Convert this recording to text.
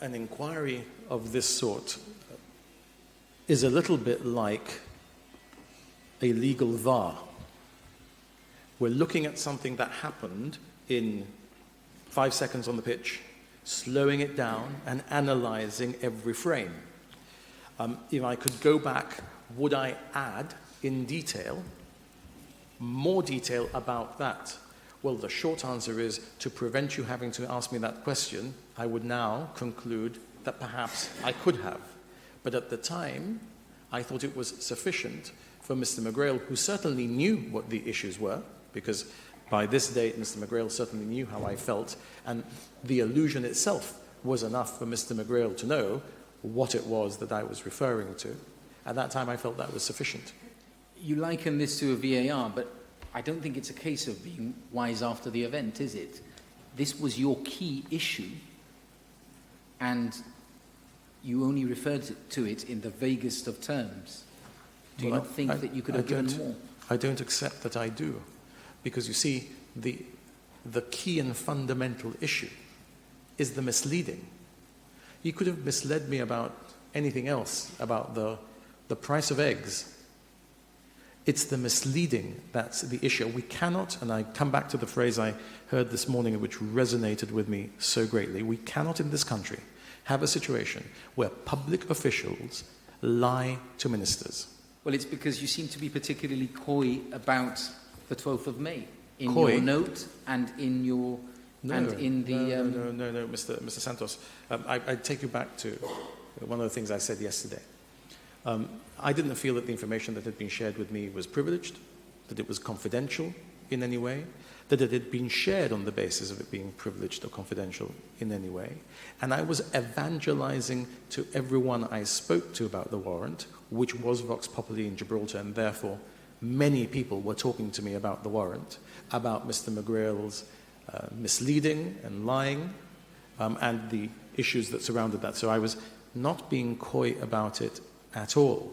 An inquiry of this sort is a little bit like a legal VAR. We're looking at something that happened in 5 seconds on the pitch, slowing it down and analysing every frame. If I could go back, would I add in detail, more detail about that? Well, the short answer is, to prevent you having to ask me that question, I would now conclude that perhaps I could have. But at the time, I thought it was sufficient for Mr. McGrail, who certainly knew what the issues were, because by this date, Mr. McGrail certainly knew how I felt, and the allusion itself was enough for Mr. McGrail to know what it was that I was referring to. At that time, I felt that was sufficient. You liken this to a VAR, but I don't think it's a case of being wise after the event, is it? This was your key issue, and you only referred to it in the vaguest of terms. Do you not think that you could have given more? I don't accept that I do, because you see, the key and fundamental issue is the misleading. You could have misled me about anything else, about the price of eggs. It's the misleading that's the issue. We cannot, and I come back to the phrase I heard this morning which resonated with me so greatly, we cannot in this country have a situation where public officials lie to ministers. Well, it's because you seem to be particularly coy about the 12th of May in Coy? your note and in your No, Mr. Santos. I take you back to one of the things I said yesterday. I didn't feel that the information that had been shared with me was privileged, that it was confidential in any way, that it had been shared on the basis of it being privileged or confidential in any way. And I was evangelizing to everyone I spoke to about the warrant, which was Vox Populi in Gibraltar, and therefore many people were talking to me about the warrant, about Mr. McGrail's misleading and lying, and the issues that surrounded that. So I was not being coy about it at all.